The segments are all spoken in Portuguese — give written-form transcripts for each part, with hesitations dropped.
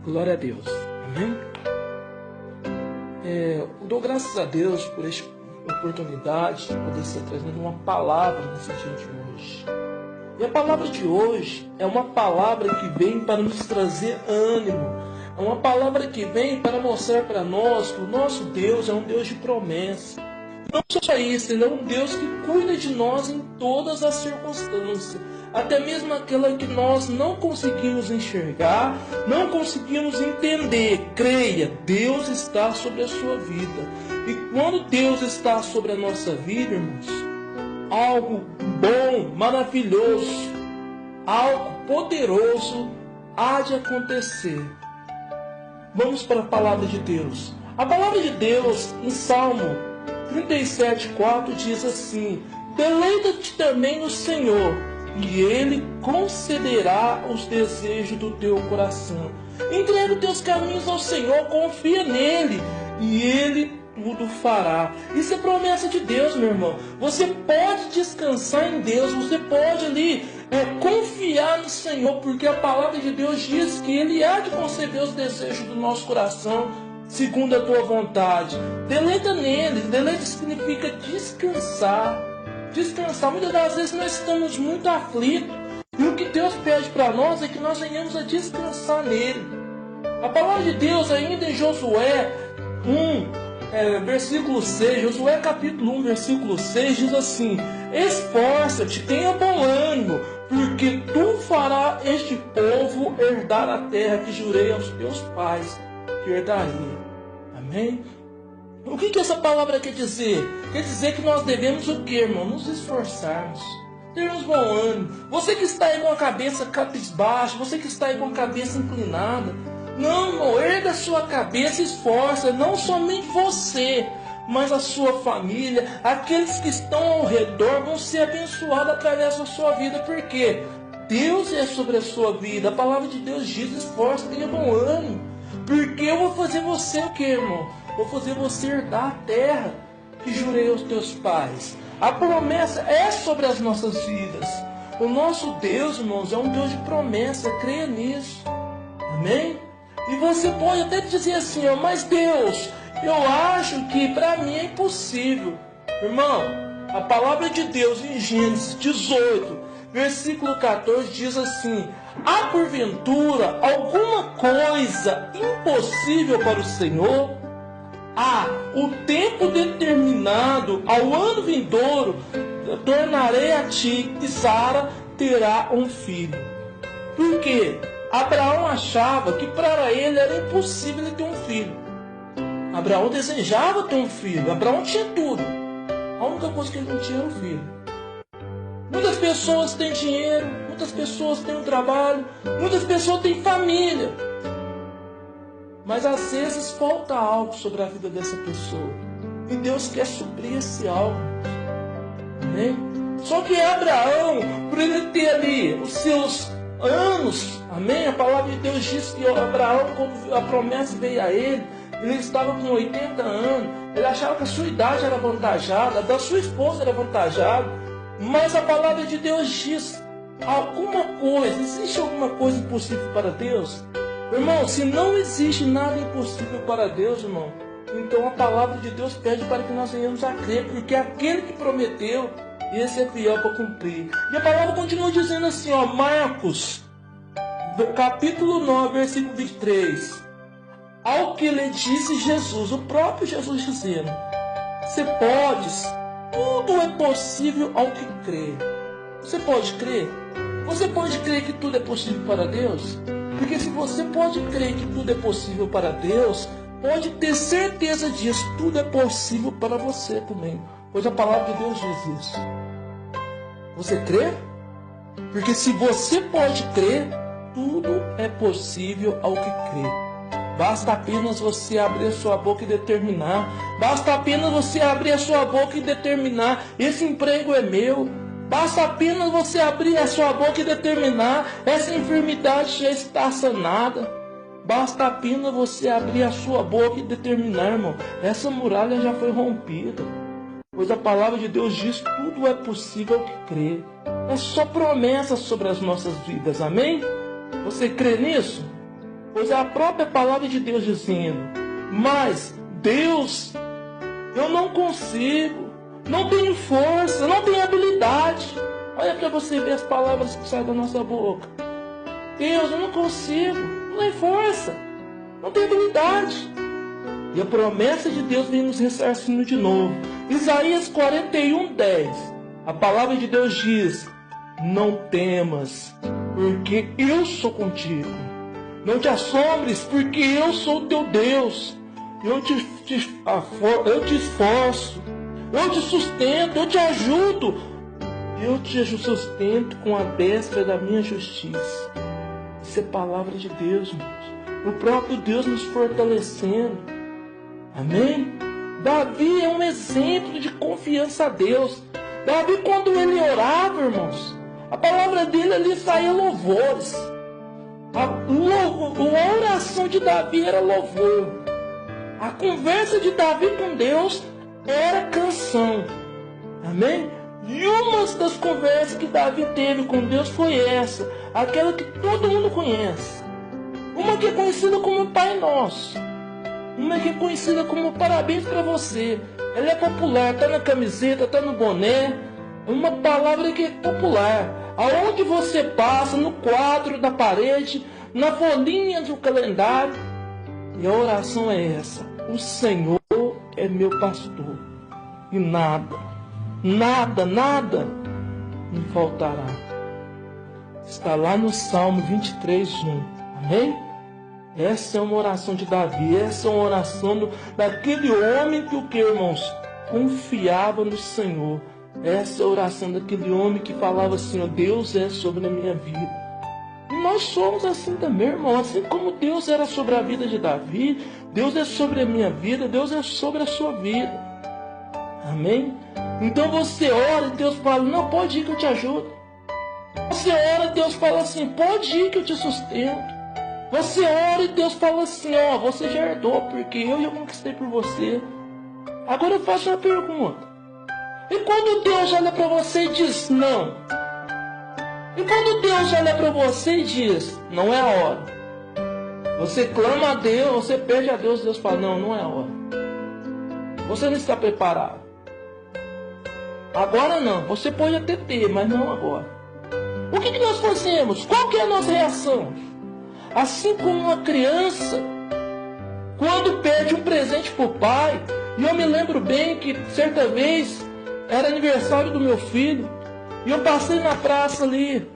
Glória a Deus. Amém? Eu dou graças a Deus por esta oportunidade de poder estar trazendo uma palavra nesse dia de hoje. E a palavra de hoje é uma palavra que vem para nos trazer ânimo. É uma palavra que vem para mostrar para nós que o nosso Deus é um Deus de promessa. Não só isso, Ele é um Deus que cuida de nós em todas as circunstâncias. Até mesmo aquela que nós não conseguimos enxergar, não conseguimos entender. Creia, Deus está sobre a sua vida. E quando Deus está sobre a nossa vida, irmãos, algo bom, maravilhoso, algo poderoso há de acontecer. Vamos para a palavra de Deus. A palavra de Deus, em Salmo 37,4 diz assim: deleita-te também no Senhor, e Ele concederá os desejos do teu coração. Entrega os teus caminhos ao Senhor, confia nele, e Ele tudo fará. Isso é promessa de Deus, meu irmão. Você pode descansar em Deus, você pode ali confiar no Senhor, porque a palavra de Deus diz que Ele há de conceder os desejos do nosso coração, segundo a tua vontade. Deleita nele. Deleita significa descansar. Descansar. Muitas das vezes nós estamos muito aflitos, e o que Deus pede para nós é que nós venhamos a descansar nele. A palavra de Deus ainda em Josué 1, versículo 6, Josué capítulo 1, versículo 6 diz assim: esforça-te, tenha bom ânimo, porque tu farás este povo herdar a terra que jurei aos teus pais que herdaria. Amém? O que essa palavra quer dizer? Quer dizer que nós devemos o quê, irmão? Nos esforçarmos, termos bom ânimo. Você que está aí com a cabeça cabisbaixa, você que está aí com a cabeça inclinada, não, irmão, erga a sua cabeça e esforça. Não somente você, mas a sua família, aqueles que estão ao redor vão ser abençoados através da sua vida. Por quê? Deus é sobre a sua vida. A palavra de Deus diz: esforça, tenha bom ânimo. Porque eu vou fazer você o que, irmão? Vou fazer você herdar a terra que jurei aos teus pais. A promessa é sobre as nossas vidas. O nosso Deus, irmãos, é um Deus de promessa. Creia nisso. Amém? E você pode até dizer assim: mas Deus, eu acho que para mim é impossível. Irmão, a palavra de Deus em Gênesis 18, versículo 14 diz assim: há porventura alguma coisa impossível para o Senhor? Há o tempo determinado, ao ano vindouro, tornarei a ti, e Sara terá um filho. Por quê? Abraão achava que para ele era impossível ele ter um filho. Abraão desejava ter um filho. Abraão tinha tudo. A única coisa que ele não tinha era um filho. Muitas pessoas têm dinheiro, muitas pessoas têm um trabalho, muitas pessoas têm família. Mas às vezes falta algo sobre a vida dessa pessoa. E Deus quer suprir esse algo. Amém? Só que Abraão, por ele ter ali os seus anos, amém? A palavra de Deus diz que Abraão, quando a promessa veio a ele estava com 80 anos. Ele achava que a sua idade era avantajada, a da sua esposa era avantajada. Mas a palavra de Deus diz: existe alguma coisa impossível para Deus? Irmão, se não existe nada impossível para Deus, irmão, então a palavra de Deus pede para que nós venhamos a crer, porque aquele que prometeu, esse é fiel para cumprir. E a palavra continua dizendo assim, Marcos, capítulo 9, versículo 23. Ao que lhe disse Jesus, o próprio Jesus dizendo: você podes, tudo é possível ao que crê. Você pode crer? Você pode crer que tudo é possível para Deus? Porque se você pode crer que tudo é possível para Deus, pode ter certeza disso, tudo é possível para você também. Pois a palavra de Deus diz isso. Você crê? Porque se você pode crer, tudo é possível ao que crê. Basta apenas você abrir a sua boca e determinar. Basta apenas você abrir a sua boca e determinar: esse emprego é meu. Basta apenas você abrir a sua boca e determinar: essa enfermidade já está sanada. Basta apenas você abrir a sua boca e determinar, irmão: essa muralha já foi rompida. Pois a palavra de Deus diz: tudo é possível ao que crê. É só promessa sobre as nossas vidas, amém? Você crê nisso? Pois é a própria palavra de Deus dizendo: mas Deus, eu não consigo, não tenho força, não tenho habilidade. Olha para você ver as palavras que saem da nossa boca. Deus, eu não consigo, não tenho força, não tenho habilidade. E a promessa de Deus vem nos ressarcindo de novo. Isaías 41:10. A palavra de Deus diz: não temas, porque eu sou contigo. Não te assombres, porque eu sou o teu Deus. Eu te esforço, eu te sustento, eu te ajudo. Eu te sustento com a destra da minha justiça. Isso é palavra de Deus, irmãos. O próprio Deus nos fortalecendo. Amém? Davi é um exemplo de confiança a Deus. Davi, quando ele orava, irmãos, a palavra dele ali saía louvores. A oração de Davi era louvor. A conversa de Davi com Deus era canção. Amém? E uma das conversas que Davi teve com Deus foi essa, aquela que todo mundo conhece. Uma que é conhecida como Pai Nosso. Uma que é conhecida como parabéns para você. Ela é popular, está na camiseta, está no boné. É uma palavra que é popular. Aonde você passa, no quadro da parede, na folhinha do calendário. E a oração é essa: o Senhor é meu pastor, e nada me faltará. Está lá no Salmo 23:1. Amém? Essa é uma oração de Davi. Essa é uma oração daquele homem que o que, irmãos? Confiava no Senhor. Essa é a oração daquele homem que falava assim: ó, Deus é sobre a minha vida. E nós somos assim também, irmão. Assim como Deus era sobre a vida de Davi, Deus é sobre a minha vida, Deus é sobre a sua vida. Amém? Então você ora e Deus fala: não, pode ir que eu te ajudo. Você ora e Deus fala assim: pode ir que eu te sustento. Você ora e Deus fala assim: ó, você já herdou, porque eu já conquistei por você. Agora eu faço uma pergunta. E quando Deus olha para você e diz não? E quando Deus olha para você e diz: não é a hora? Você clama a Deus, você pede a Deus, Deus fala: não, não é a hora. Você não está preparado. Agora não, você pode até ter, mas não agora. O que nós fazemos? Qual que é a nossa reação? Assim como uma criança, quando pede um presente para o pai, e eu me lembro bem que certa vez era aniversário do meu filho, e eu passei na praça ali,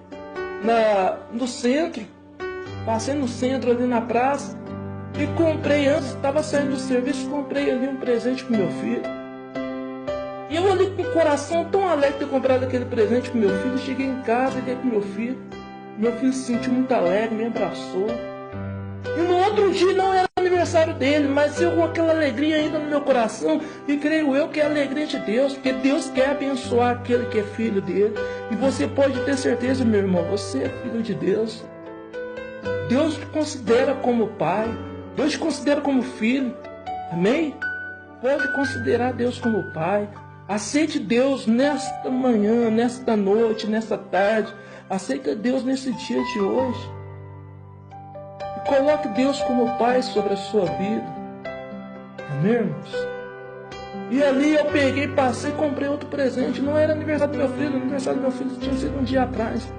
no centro, passei no centro ali na praça, e comprei, antes estava saindo do serviço, comprei ali um presente para o meu filho. E eu ali com o coração tão alegre de ter comprado aquele presente para o meu filho, cheguei em casa e dei para o meu filho. Meu filho se sentiu muito alegre, me abraçou. E no outro dia não era aniversário dele, mas eu com aquela alegria ainda no meu coração, e creio eu que é a alegria de Deus, porque Deus quer abençoar aquele que é filho dele. E você pode ter certeza, meu irmão, você é filho de Deus. Deus te considera como pai, Deus te considera como filho. Amém? Pode considerar Deus como pai. Aceite Deus nesta manhã, nesta noite, nesta tarde. Aceita Deus nesse dia de hoje. E coloque Deus como pai sobre a sua vida. Amém, irmãos? E ali eu peguei, passei, comprei outro presente. Não era aniversário do meu filho. O aniversário do meu filho tinha sido um dia atrás.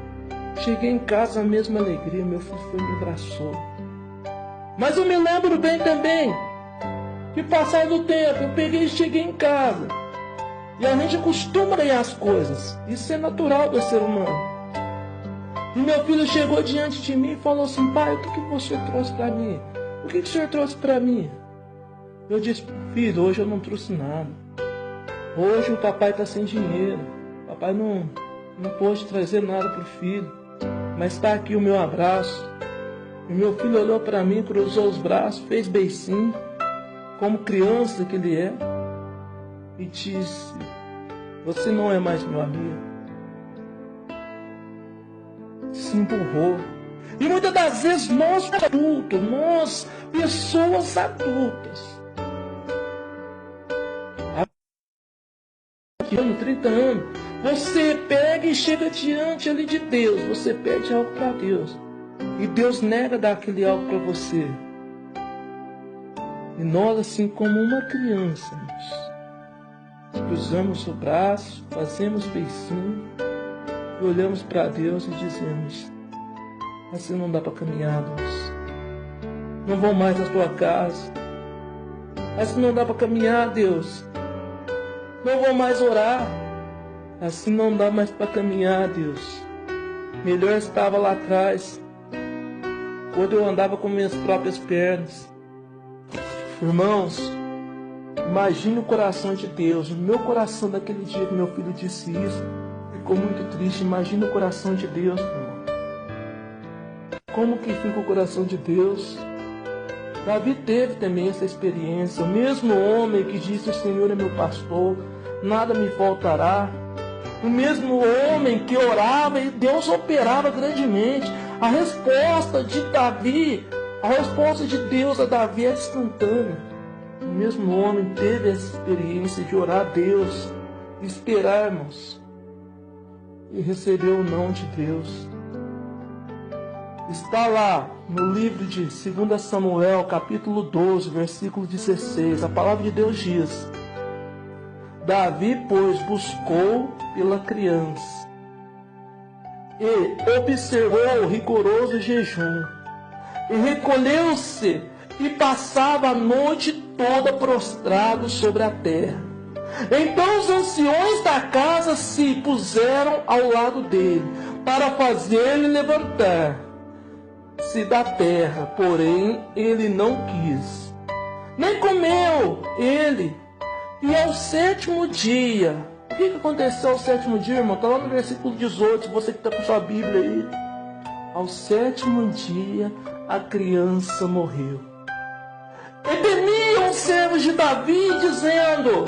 Cheguei em casa, a mesma alegria. Meu filho foi e me abraçou. Mas eu me lembro bem também que passado o tempo, eu peguei e cheguei em casa. E a gente acostuma ganhar as coisas. Isso é natural do ser humano. E meu filho chegou diante de mim e falou assim: pai, o que você trouxe para mim? O que o senhor trouxe para mim? Eu disse: filho, hoje eu não trouxe nada. Hoje o papai está sem dinheiro. O papai não pôde trazer nada para o filho. Mas está aqui o meu abraço. E meu filho olhou para mim, cruzou os braços, fez beicinho, como criança que ele é, e disse: você não é mais meu amigo. Se empurrou. E muitas das vezes nós adultos, nós pessoas adultas, aqui 30 anos, você pega e chega diante ali de Deus, você pede algo para Deus. E Deus nega dar aquele algo para você. E nós, assim como uma criança, cruzamos o braço, fazemos beicinho e olhamos para Deus e dizemos: assim não dá para caminhar, Deus. Não vou mais na tua casa. Assim não dá para caminhar, Deus. Não vou mais orar. Assim não dá mais para caminhar, Deus. Melhor estava lá atrás, quando eu andava com minhas próprias pernas. Irmãos, imagine o coração de Deus. O meu coração daquele dia que meu filho disse isso ficou muito triste. Imagine o coração de Deus, irmão. Como que fica o coração de Deus? Davi teve também essa experiência. O mesmo homem que disse: o Senhor é meu pastor, nada me faltará. O mesmo homem que orava e Deus operava grandemente. A resposta de Davi, a resposta de Deus a Davi é instantânea. O mesmo homem teve essa experiência de orar a Deus, esperarmos, e recebeu o não de Deus. Está lá no livro de 2 Samuel, capítulo 12, versículo 16. A palavra de Deus diz: Davi, pois, buscou pela criança e observou o rigoroso jejum, e recolheu-se e passava a noite toda prostrado sobre a terra. Então os anciões da casa se puseram ao lado dele, para fazer-lhe levantar-se da terra, porém ele não quis, nem comeu ele. E ao sétimo dia, o que aconteceu ao sétimo dia, irmão? Está lá no versículo 18, você que está com sua Bíblia aí. Ao sétimo dia, a criança morreu. E temiam os servos de Davi, dizendo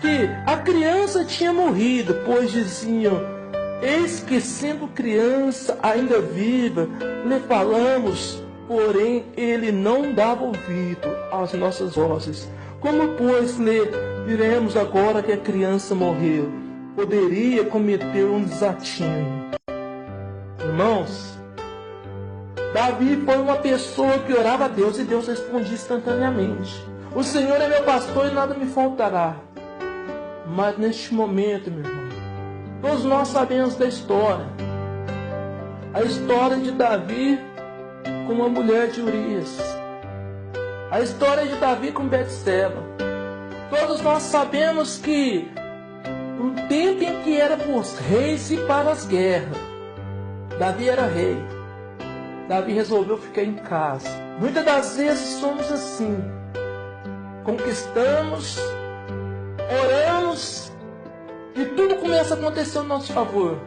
que a criança tinha morrido, pois diziam: eis que sendo criança ainda viva, lhe falamos, porém ele não dava ouvido às nossas vozes. Como, pois, lhe diremos agora que a criança morreu? Poderia cometer um desatino. Irmãos, Davi foi uma pessoa que orava a Deus e Deus respondia instantaneamente: o Senhor é meu pastor e nada me faltará. Mas neste momento, meu irmão, todos nós sabemos da história. A história de Davi com a mulher de Urias. A história de Davi com Betseba. Todos nós sabemos que um tempo em que era para os reis e para as guerras, Davi era rei. Davi resolveu ficar em casa. Muitas das vezes somos assim. Conquistamos, oramos e tudo começa a acontecer ao nosso favor.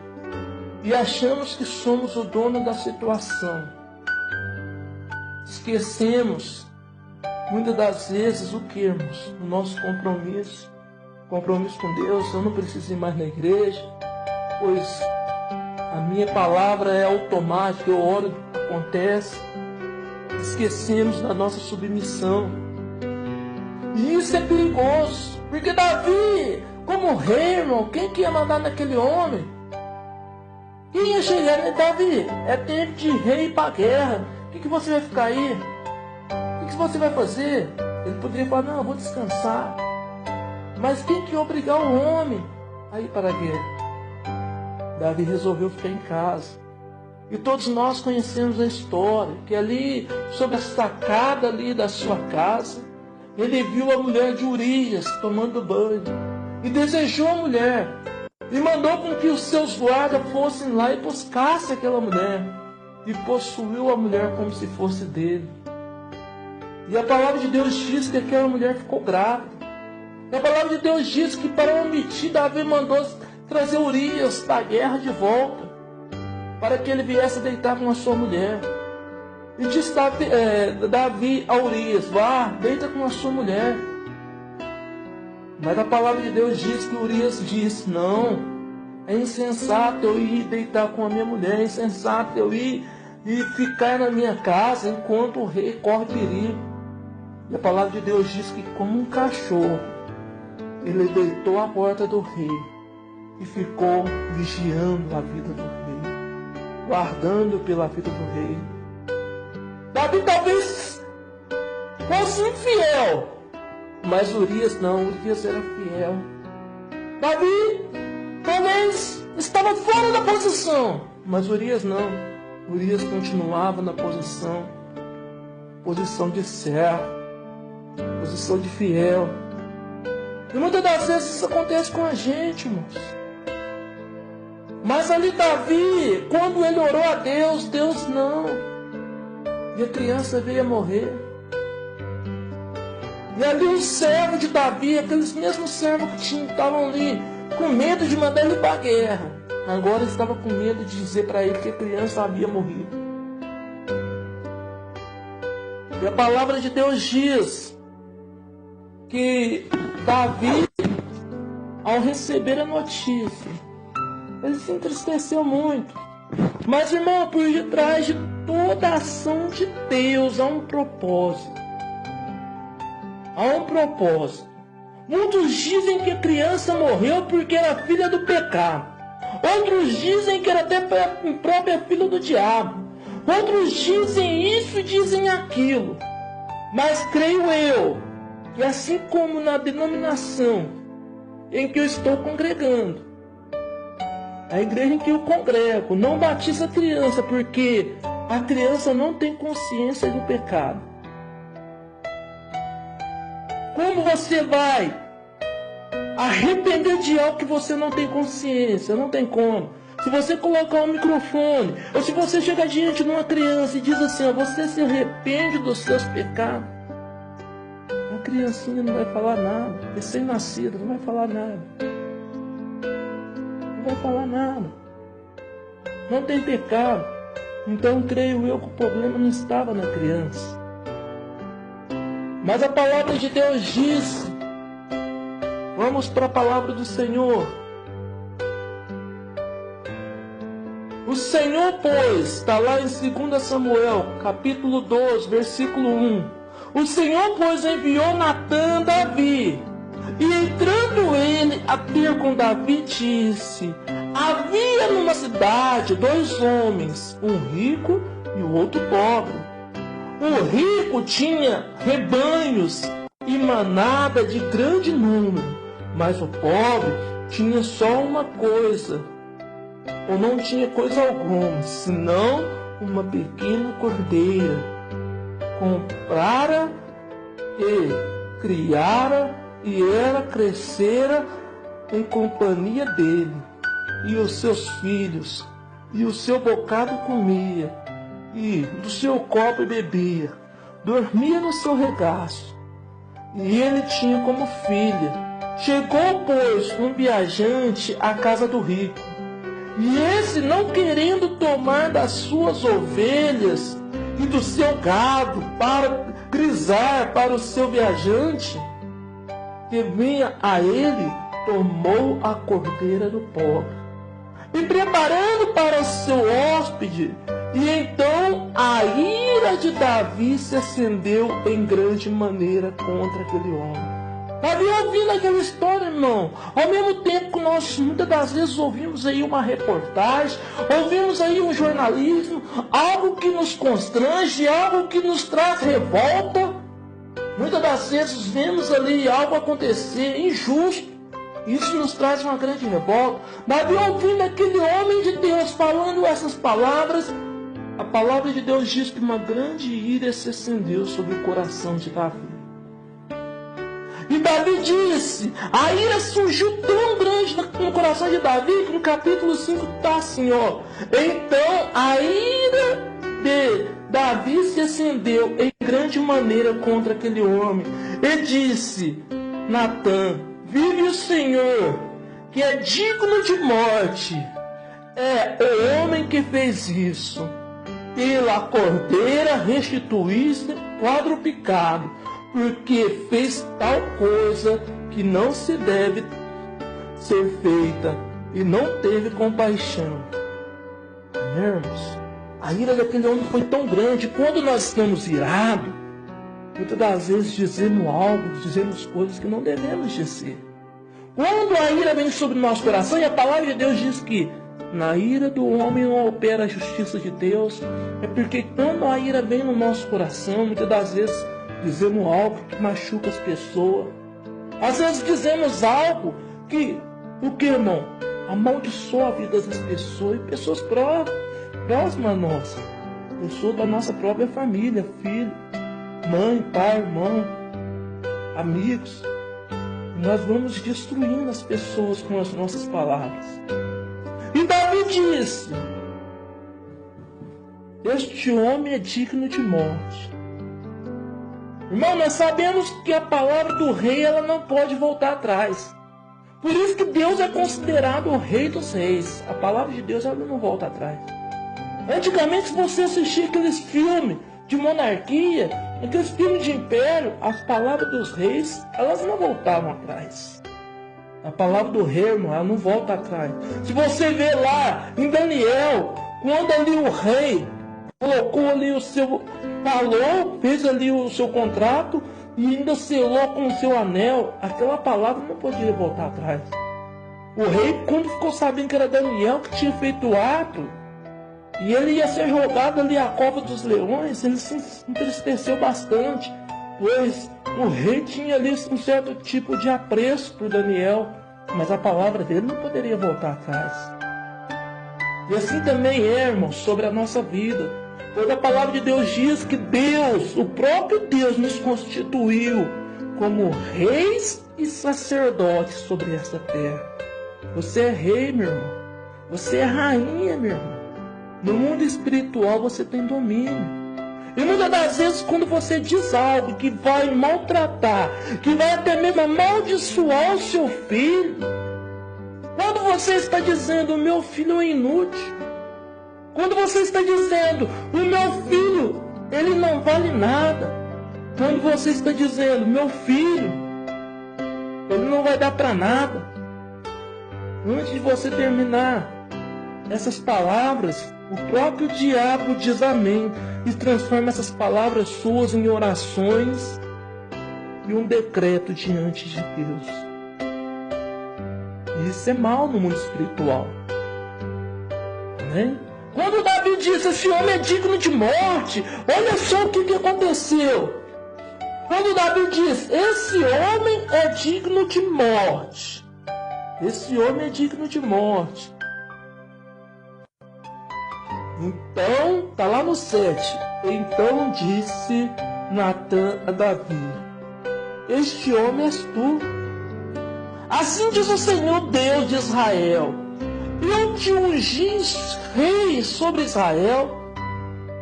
E achamos que somos o dono da situação. Esquecemos muitas das vezes o que, irmãos? O nosso compromisso. Compromisso com Deus. Eu não preciso ir mais na igreja, pois a minha palavra é automática. Eu oro, acontece. Esquecemos da nossa submissão. E isso é perigoso. Porque Davi, como rei, irmão, quem que ia mandar naquele homem? Quem ia chegar em Davi? É tempo de rei para a guerra. O que você vai ficar aí? O que você vai fazer? Ele poderia falar: não, eu vou descansar. Mas quem que ia obrigar o homem a ir para a guerra? Davi resolveu ficar em casa. E todos nós conhecemos a história, que ali, sobre a sacada ali da sua casa, ele viu a mulher de Urias tomando banho. E desejou a mulher. E mandou com que os seus guardas fossem lá e buscassem aquela mulher. E possuiu a mulher como se fosse dele. E a palavra de Deus diz que aquela mulher ficou grávida. E a palavra de Deus diz que para omitir, Davi mandou trazer Urias da guerra de volta, para que ele viesse deitar com a sua mulher. E disse Davi a Urias: vá, deita com a sua mulher. Mas a palavra de Deus diz que Urias disse: não, é insensato eu ir deitar com a minha mulher, é insensato eu ir e ficar na minha casa enquanto o rei corre perigo. E a palavra de Deus diz que, como um cachorro, ele deitou à porta do rei e ficou vigiando a vida do rei. guardando pela vida do rei. Davi talvez fosse infiel, mas Urias não, Urias era fiel. Davi talvez estava fora da posição, mas Urias não. Urias continuava na posição de servo, posição de fiel. E muitas das vezes isso acontece com a gente, irmãos. Mas ali Davi, quando ele orou a Deus, Deus não. E a criança veio a morrer. E ali o servo de Davi, aqueles mesmos servos que estavam ali com medo de mandar ele para a guerra, agora estava com medo de dizer para ele que a criança havia morrido. E a palavra de Deus diz que Davi, ao receber a notícia, ele se entristeceu muito. Mas, irmão, por detrás de toda a ação de Deus há um propósito. Há um propósito. Muitos dizem que a criança morreu porque era filha do pecado. Outros dizem que era até própria filha do diabo. Outros dizem isso e dizem aquilo. Mas creio eu que assim como na denominação em que eu estou congregando, a igreja em que eu congrego não batiza a criança porque a criança não tem consciência do pecado. Como você vai arrepender de algo que você não tem consciência? Não tem como. Se você colocar um microfone, ou se você chegar diante de uma criança e diz assim, ó, você se arrepende dos seus pecados, a criancinha não vai falar nada. Recém-nascida não vai falar nada. Não vai falar nada. Não tem pecado. Então creio eu que o problema não estava na criança. Mas a palavra de Deus diz, vamos para a palavra do Senhor. O Senhor, pois, está lá em 2 Samuel, capítulo 12, versículo 1. O Senhor, pois, enviou Natã a Davi. E entrando ele a ter com Davi, disse: havia numa cidade 2 homens, um rico e o outro pobre. O rico tinha rebanhos e manada de grande número, mas o pobre tinha só uma coisa, ou não tinha coisa alguma, senão uma pequena cordeira. Comprara e criara, e ela crescera em companhia dele, e os seus filhos, e o seu bocado comia, e do seu copo bebia, dormia no seu regaço, e ele tinha como filha. Chegou, pois, um viajante à casa do rico, e esse, não querendo tomar das suas ovelhas e do seu gado para grisar para o seu viajante, que vinha a ele, tomou a cordeira do pobre, e preparando para o seu hóspede, e então a ira de Davi se acendeu em grande maneira contra aquele homem. Davi ouvindo aquela história, irmão, ao mesmo tempo que nós muitas das vezes ouvimos aí uma reportagem, ouvimos aí um jornalismo, algo que nos constrange, algo que nos traz revolta, muitas das vezes vemos ali algo acontecer injusto, isso nos traz uma grande revolta. Davi ouvindo aquele homem de Deus falando essas palavras, a palavra de Deus diz que uma grande ira se acendeu sobre o coração de Davi. E Davi disse, a ira surgiu tão grande no coração de Davi, que no capítulo 5 está assim, ó. Então a ira de Davi se acendeu em grande maneira contra aquele homem. E disse, Natã, vive o Senhor, que é digno de morte, é o homem que fez isso. Pela cordeira restituísse quadruplicado, porque fez tal coisa que não se deve ser feita, e não teve compaixão. Irmãos, a ira daquele homem foi tão grande. Quando nós estamos irados, muitas das vezes dizemos algo, dizemos coisas que não devemos dizer. Quando a ira vem sobre o nosso coração, e a palavra de Deus diz que Na ira do homem não opera a justiça de Deus. É porque quando a ira vem no nosso coração, muitas das vezes dizemos algo que machuca as pessoas. Às vezes dizemos algo que, o que, irmão? Amaldiçoa a vida das pessoas e pessoas próximas a nós. Pessoas da nossa própria família, filho, mãe, pai, irmão, amigos. Nós vamos destruindo as pessoas com as nossas palavras. E Davi disse: este homem é digno de morte. Irmão, nós sabemos que a palavra do rei ela não pode voltar atrás. Por isso que Deus é considerado o rei dos reis. A palavra de Deus ela não volta atrás. Antigamente, se você assistia aqueles filmes de monarquia, aqueles filmes de império, as palavras dos reis, elas não voltavam atrás. A palavra do rei, irmão, ela não volta atrás. Se você vê lá em Daniel, quando ali o rei colocou ali o seu... falou, fez ali o seu contrato e ainda selou com o seu anel, aquela palavra não podia voltar atrás. O rei, quando ficou sabendo que era Daniel que tinha feito o ato, e ele ia ser jogado ali à cova dos leões, ele se entristeceu bastante, pois o rei tinha ali um certo tipo de apreço por Daniel, mas a palavra dele não poderia voltar atrás. E assim também é, irmão, sobre a nossa vida. Pois a palavra de Deus diz que Deus, o próprio Deus, nos constituiu como reis e sacerdotes sobre essa terra. Você é rei, meu irmão. Você é rainha, meu irmão. No mundo espiritual você tem domínio. E muitas das vezes quando você diz algo que vai maltratar, que vai até mesmo amaldiçoar o seu filho, quando você está dizendo, o meu filho é inútil, quando você está dizendo, o meu filho, ele não vale nada. Quando você está dizendo, meu filho, ele não vai dar para nada. Antes de você terminar essas palavras, o próprio diabo diz amém e transforma essas palavras suas em orações e um decreto diante de Deus. E isso é mal no mundo espiritual. Amém? Quando Davi disse, esse homem é digno de morte, olha só o que aconteceu. Quando Davi diz, esse homem é digno de morte. Esse homem é digno de morte. Então, está lá no 7. Então disse Natã a Davi, este homem és tu. Assim diz o Senhor Deus de Israel, eu te ungi rei sobre Israel,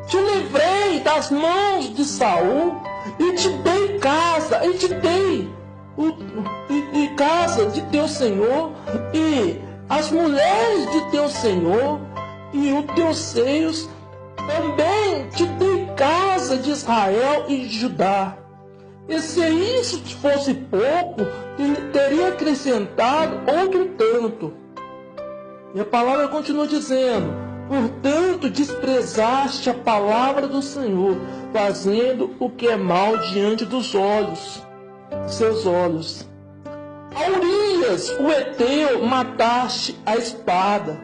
te livrei das mãos de Saul, e te dei casa, e te dei casa de teu Senhor, e as mulheres de teu Senhor, e os teus seios, também te dei casa de Israel e de Judá. E se isso te fosse pouco, teria acrescentado outro tanto. E a palavra continua dizendo, portanto desprezaste a palavra do Senhor, fazendo o que é mal diante dos olhos, seus olhos. A Urias, o Heteu, mataste a espada.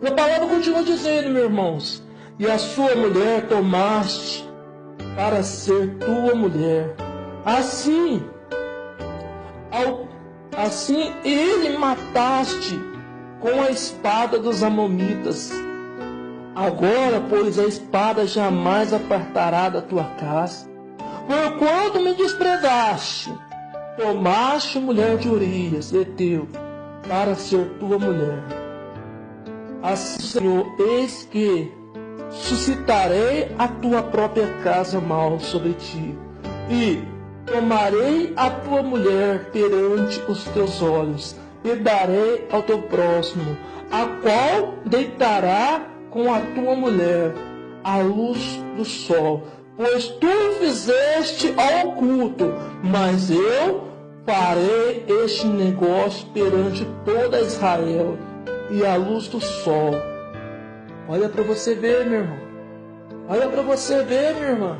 E a palavra continua dizendo, meus irmãos, e a sua mulher tomaste para ser tua mulher. Assim ele mataste com a espada dos amonitas. Agora, pois, a espada jamais apartará da tua casa. Porquanto me desprezaste, tomaste mulher de Urias, Heteu, para ser tua mulher. Assim, Senhor, eis que suscitarei a tua própria casa mal sobre ti, e tomarei a tua mulher perante os teus olhos, e darei ao teu próximo, a qual deitará com a tua mulher à luz do sol. Pois tu fizeste ao oculto, mas eu farei este negócio perante toda Israel e à luz do sol. Olha para você ver, meu irmão. Olha para você ver, minha irmã.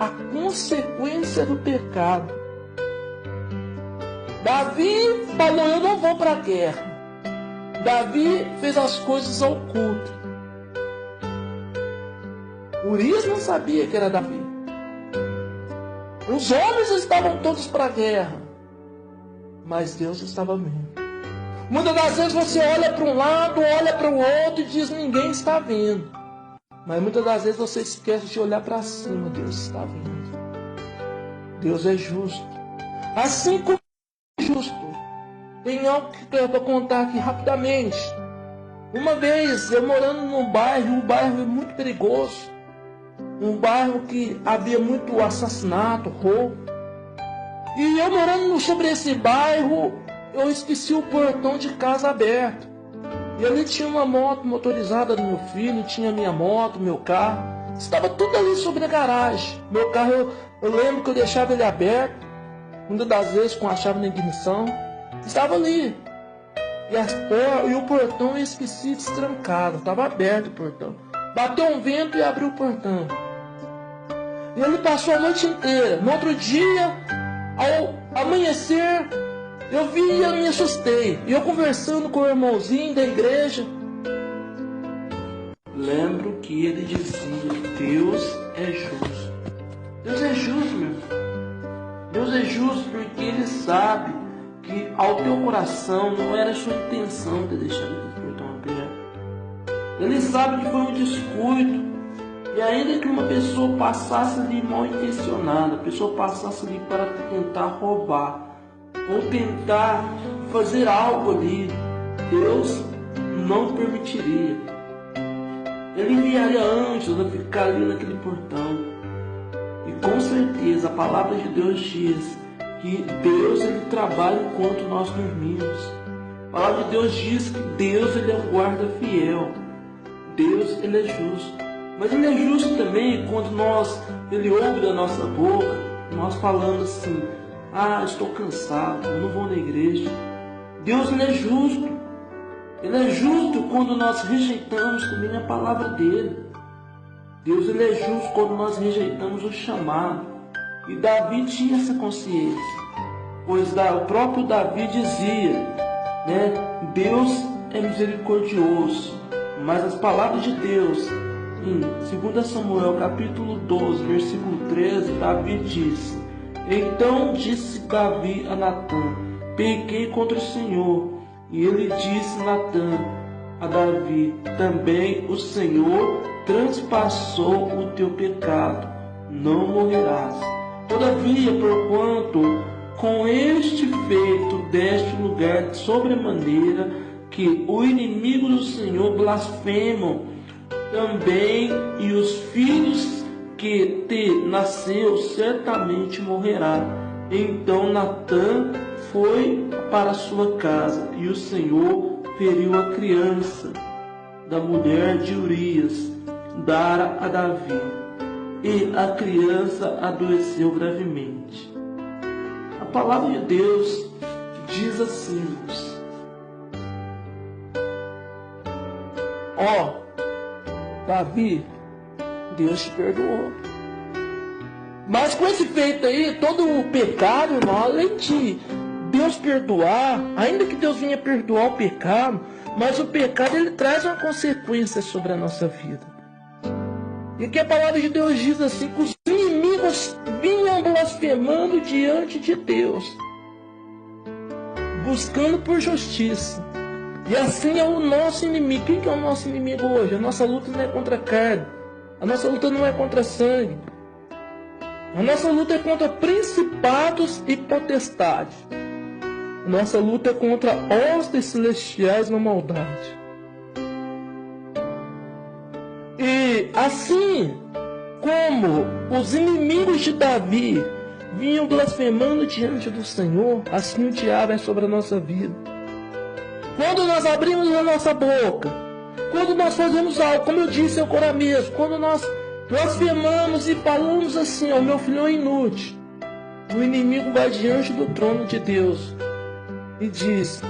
A consequência do pecado. Davi falou, eu não vou para a guerra. Davi fez as coisas ao oculto. Urias não sabia que era Davi. Os homens estavam todos para a guerra, mas Deus estava vendo. Muitas das vezes você olha para um lado, olha para o outro e diz: ninguém está vendo. Mas muitas das vezes você esquece de olhar para cima. Deus está vendo. Deus é justo. Assim como é justo. Tem algo que eu vou contar aqui rapidamente. Uma vez eu morando num bairro, o bairro é muito perigoso. Um bairro que havia muito assassinato, roubo. E eu morando sobre esse bairro, eu esqueci o portão de casa aberto. E ali tinha uma moto motorizada do meu filho, tinha minha moto, meu carro. Estava tudo ali sobre a garagem. Meu carro, eu lembro que eu deixava ele aberto, muitas das vezes com a chave na ignição. Estava ali. E o portão eu esqueci destrancado, estava aberto o portão. Bateu um vento e abriu o portão. E ele passou a noite inteira. No outro dia, ao amanhecer, eu vi e eu me assustei. E eu conversando com o irmãozinho da igreja, lembro que ele dizia: Deus é justo. Deus é justo, meu filho. Deus é justo porque Ele sabe que ao teu coração não era a sua intenção ter deixado aquele portão aberto. Ele sabe que foi um descuido. E ainda que uma pessoa passasse ali mal intencionada, a pessoa passasse ali para tentar roubar, ou tentar fazer algo ali, Deus não permitiria. Ele enviaria anjos a ficar ali naquele portão. E com certeza a palavra de Deus diz que Deus ele trabalha enquanto nós dormimos. A palavra de Deus diz que Deus ele é um guarda fiel. Deus ele é justo. Mas ele é justo também quando ele ouve da nossa boca, nós falando assim: estou cansado, eu não vou na igreja. Deus ele é justo. Ele é justo quando nós rejeitamos também a palavra dele. Deus ele é justo quando nós rejeitamos o chamado. E Davi tinha essa consciência, pois o próprio Davi dizia, Deus é misericordioso. Mas as palavras de Deus, em 2 Samuel capítulo 12, versículo 13, Davi diz: Então disse Davi a Natã: Pequei contra o Senhor. E ele disse Natã a Davi: Também o Senhor transpassou o teu pecado, não morrerás. Todavia, porquanto com este feito deste lugar de sobremaneira, que o inimigo do Senhor blasfemam, também e os filhos que te nasceu certamente morrerá. Então Natã foi para sua casa, e o Senhor feriu a criança da mulher de Urias, dara a Davi, e a criança adoeceu gravemente. A palavra de Deus diz assim: Davi, Deus te perdoou. Mas com esse feito aí, todo o pecado, irmão, além de Deus perdoar, ainda que Deus venha perdoar o pecado, mas o pecado ele traz uma consequência sobre a nossa vida. E que a palavra de Deus diz assim, que os inimigos vinham blasfemando diante de Deus, buscando por justiça. E assim é o nosso inimigo. Quem que é o nosso inimigo hoje? A nossa luta não é contra a carne. A nossa luta não é contra sangue. A nossa luta é contra principados e potestades. A nossa luta é contra hostes celestiais na maldade. E assim como os inimigos de Davi vinham blasfemando diante do Senhor, assim o diabo é sobre a nossa vida. Quando nós abrimos a nossa boca, quando nós fazemos algo, como eu disse ao Corá mesmo, quando nós blasfemamos e falamos assim: meu filho é inútil, o inimigo vai diante do trono de Deus e diz: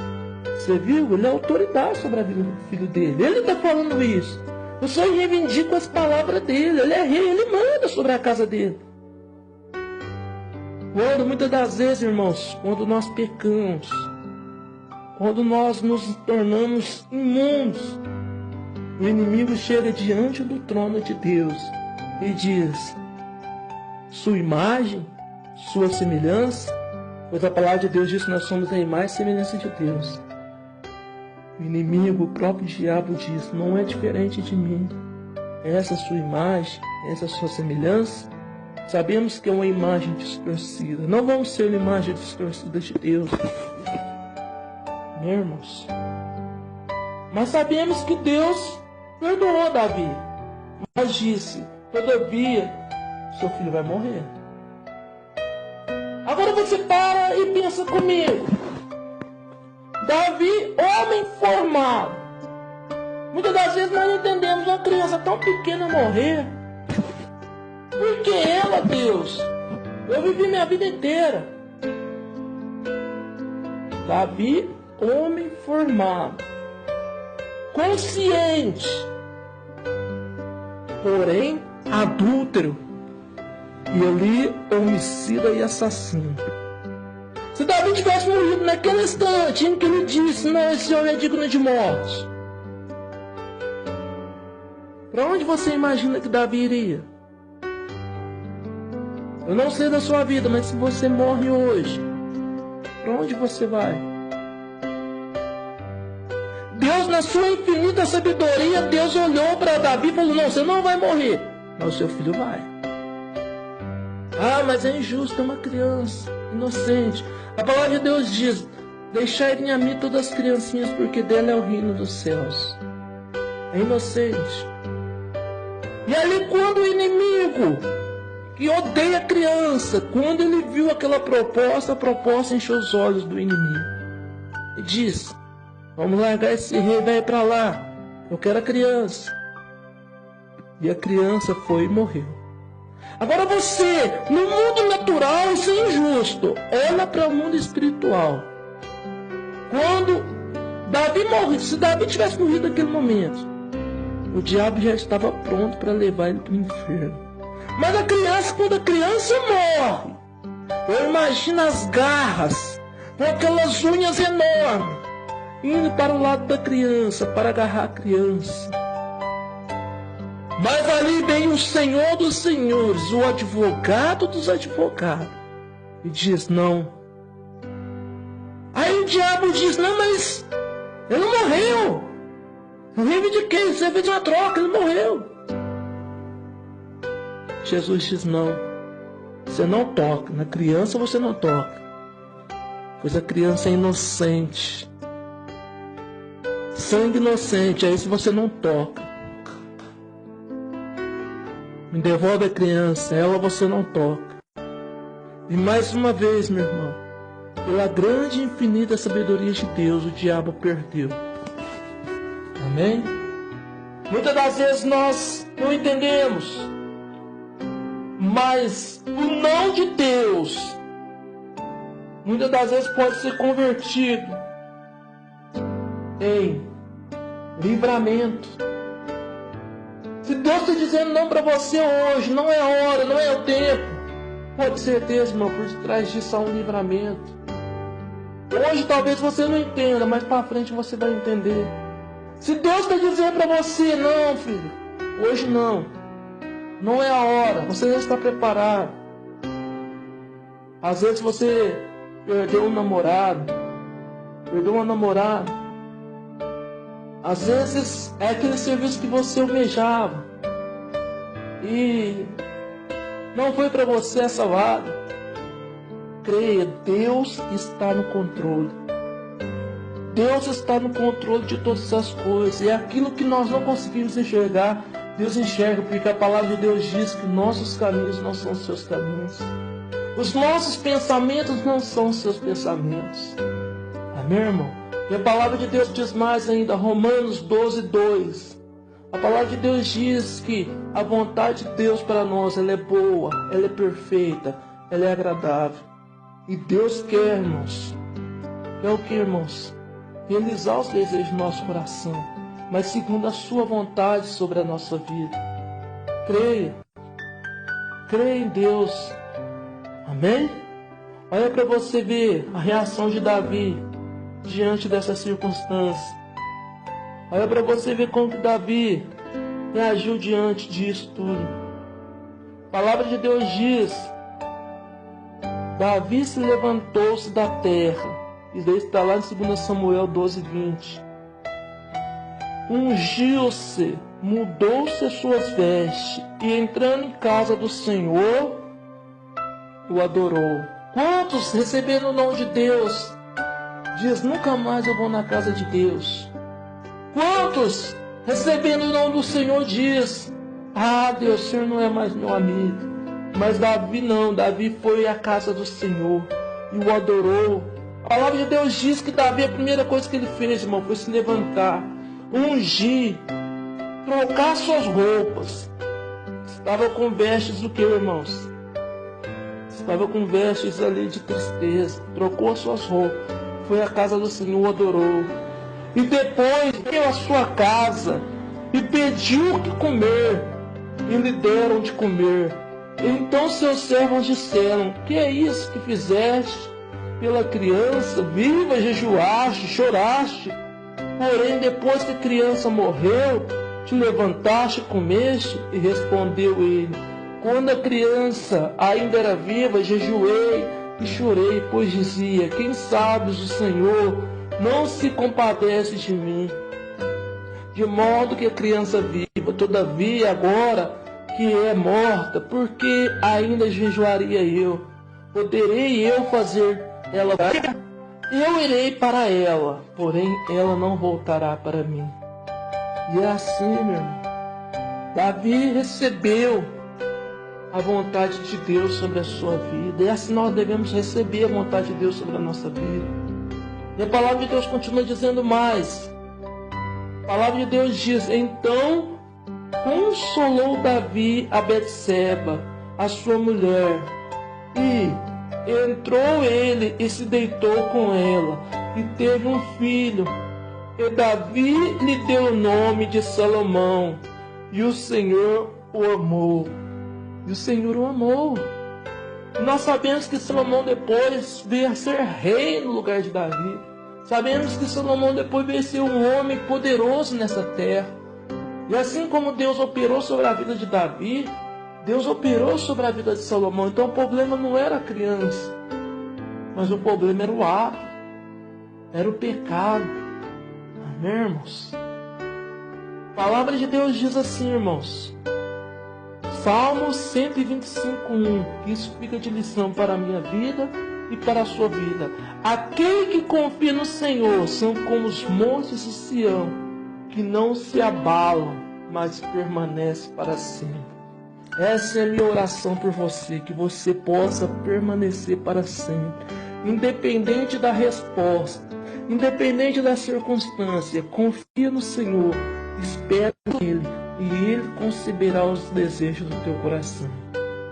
você viu? Ele é autoridade sobre a vida do filho dele. Ele está falando isso. Eu só reivindico as palavras dele. Ele é rei, ele manda sobre a casa dele. Quando muitas das vezes, irmãos, quando nós pecamos, quando nós nos tornamos imundos, o inimigo chega diante do trono de Deus e diz: sua imagem, sua semelhança, pois a palavra de Deus diz que nós somos a imagem e semelhança de Deus. O inimigo, o próprio diabo diz: não é diferente de mim. Essa sua imagem, essa sua semelhança, sabemos que é uma imagem distorcida. Não vamos ser uma imagem distorcida de Deus, meus irmãos. Mas sabemos que Deus perdoou Davi, mas disse: todavia, seu filho vai morrer. Agora você para e pensa comigo. Davi, homem formado. Muitas das vezes nós não entendemos uma criança tão pequena morrer. Por que ela, Deus? Eu vivi minha vida inteira. Davi, homem formado, consciente, porém adúltero, e ali homicida e assassino. Se Davi tivesse morrido naquele instante em que ele disse: não, esse homem é digno de morte, para onde você imagina que Davi iria? Eu não sei da sua vida, mas se você morre hoje, para onde você vai? Deus, na sua infinita sabedoria, Deus olhou para Davi e falou: não, você não vai morrer, mas o seu filho vai. Ah, mas é injusto, é uma criança inocente. A palavra de Deus diz: deixai em a mim todas as criancinhas, porque dela é o reino dos céus. É inocente. E ali, quando o inimigo, que odeia a criança, quando ele viu aquela proposta, a proposta encheu os olhos do inimigo e disse: vamos largar esse rei, vai para lá, eu quero a criança. E a criança foi e morreu. Agora você, no mundo natural, isso é injusto. Olha para o mundo espiritual. Quando Davi morreu, se Davi tivesse morrido naquele momento, o diabo já estava pronto para levar ele para o inferno. Mas a criança, quando a criança morre, eu imagino as garras, com aquelas unhas enormes, indo para o lado da criança, para agarrar a criança. Mas ali vem o Senhor dos senhores, o advogado dos advogados, e diz: não. Aí o diabo diz: não, mas ele não morreu. Vive de quem? Você fez uma troca, ele morreu. Jesus diz: não, você não toca, na criança você não toca, pois a criança é inocente, sangue inocente, aí se você não toca. Me devolve a criança, ela você não toca. E mais uma vez, meu irmão, pela grande e infinita sabedoria de Deus, o diabo perdeu. Amém? Muitas das vezes nós não entendemos, mas o não de Deus, muitas das vezes pode ser convertido em livramento. Se Deus está dizendo não para você hoje, não é a hora, não é o tempo, pode ter certeza, irmão, por trás disso há um livramento. Hoje talvez você não entenda, mas para frente você vai entender. Se Deus está dizendo para você: não, filho, hoje não, não é a hora, você já está preparado. Às vezes você perdeu um namorado, perdeu uma namorada. Às vezes é aquele serviço que você almejava e não foi para você essa vaga. Creia, Deus está no controle. Deus está no controle de todas as coisas. E aquilo que nós não conseguimos enxergar, Deus enxerga, porque a palavra de Deus diz que nossos caminhos não são os seus caminhos. Os nossos pensamentos não são os seus pensamentos. Amém, irmão? E a palavra de Deus diz mais ainda, Romanos 12:2. A palavra de Deus diz que a vontade de Deus para nós, ela é boa, ela é perfeita, ela é agradável. E Deus quer, irmãos, é o que, irmãos? Realizar os desejos do nosso coração, mas segundo a sua vontade sobre a nossa vida. Creia em Deus. Amém? Olha para você ver a reação de Davi. diante dessa circunstância. Olha para você ver como que Davi reagiu diante disso tudo. A palavra de Deus diz: Davi se levantou-se da terra. Isso daí está lá em 2 Samuel 12:20. Ungiu-se, mudou-se as suas vestes, e entrando em casa do Senhor, o adorou. Quantos receberam o nome de Deus diz: nunca mais eu vou na casa de Deus? Quantos recebendo o nome do Senhor diz: ah, Deus, o Senhor não é mais meu amigo? Mas Davi não, Davi foi à casa do Senhor e o adorou. A palavra de Deus diz que Davi, a primeira coisa que ele fez, irmão, foi se levantar, ungir, trocar suas roupas. Estava com vestes do que, irmãos? Estava com vestes ali de tristeza. Trocou as suas roupas, foi à casa do Senhor, adorou. E depois veio à sua casa e pediu o que comer, e lhe deram de comer. Então seus servos disseram: que é isso que fizeste pela criança? Viva, jejuaste, choraste. Porém, depois que a criança morreu, te levantaste e comeste? E respondeu ele: quando a criança ainda era viva, jejuei e chorei, pois dizia: quem sabe o Senhor não se compadece de mim, de modo que a criança viva. Todavia, agora que é morta, porque ainda jejuaria eu? Poderei eu fazer ela? Eu irei para ela, porém ela não voltará para mim. E é assim, meu irmão, Davi recebeu a vontade de Deus sobre a sua vida. E assim nós devemos receber a vontade de Deus sobre a nossa vida. E a palavra de Deus continua dizendo mais. A palavra de Deus diz: então consolou Davi a Betseba, a sua mulher, e entrou ele e se deitou com ela, e teve um filho. E Davi lhe deu o nome de Salomão, e o Senhor o amou. E o Senhor o amou. Nós sabemos que Salomão depois veio a ser rei no lugar de Davi. Sabemos que Salomão depois veio a ser um homem poderoso nessa terra. E assim como Deus operou sobre a vida de Davi, Deus operou sobre a vida de Salomão. Então o problema não era a criança, mas o problema era o ato, era o pecado. Amém, irmãos? A palavra de Deus diz assim, irmãos. Salmo 125:1. Isso fica de lição para a minha vida e para a sua vida. Aquele que confia no Senhor são como os montes de Sião, que não se abalam, mas permanecem para sempre. Essa é a minha oração por você, que você possa permanecer para sempre, independente da resposta, independente da circunstância. Confia no Senhor, espera nele, e Ele concederá os desejos do teu coração.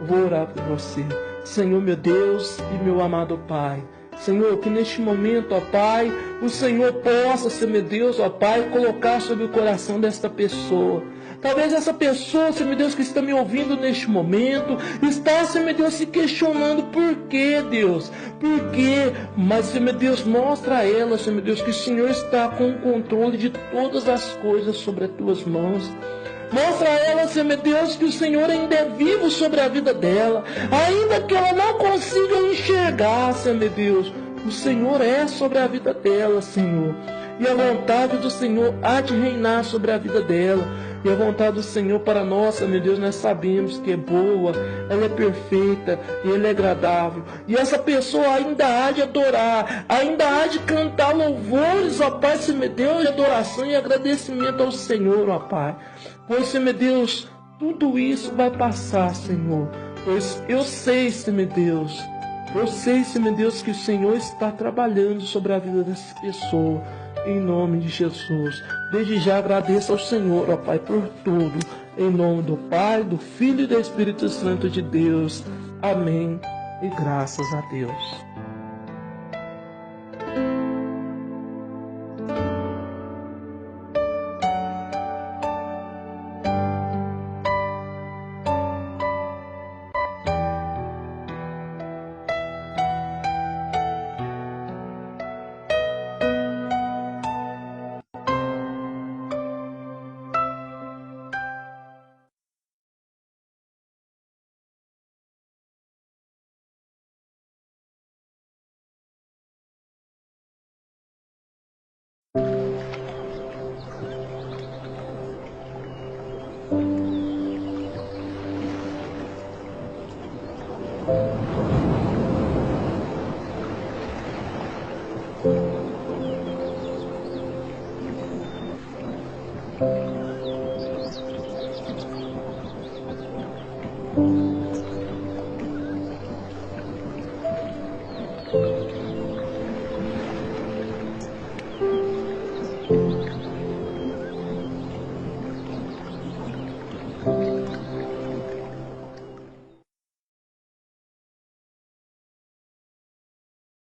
Vou orar por você. Senhor, meu Deus e meu amado Pai, Senhor, que neste momento, ó Pai, o Senhor possa, Senhor meu Deus, ó Pai, colocar sobre o coração desta pessoa. Talvez essa pessoa, Senhor meu Deus, que está me ouvindo neste momento, está, Senhor meu Deus, se questionando por quê, Deus? Por quê? Mas, Senhor meu Deus, mostra a ela, Senhor meu Deus, que o Senhor está com o controle de todas as coisas sobre as tuas mãos. Mostra a ela, Senhor meu Deus, que o Senhor ainda é vivo sobre a vida dela. Ainda que ela não consiga enxergar, Senhor meu Deus, o Senhor é sobre a vida dela, Senhor. E a vontade do Senhor há de reinar sobre a vida dela. E a vontade do Senhor para nós, Senhor meu Deus, nós sabemos que é boa, ela é perfeita e ela é agradável. E essa pessoa ainda há de adorar, ainda há de cantar louvores, ó Pai, Senhor meu Deus, de adoração e agradecimento ao Senhor, ó Pai. Pois, Senhor meu Deus, tudo isso vai passar, Senhor. Pois eu sei, Senhor meu Deus, eu sei, Senhor meu Deus, que o Senhor está trabalhando sobre a vida dessa pessoa. Em nome de Jesus. Desde já agradeço ao Senhor, ó Pai, por tudo. Em nome do Pai, do Filho e do Espírito Santo de Deus. Amém. E graças a Deus.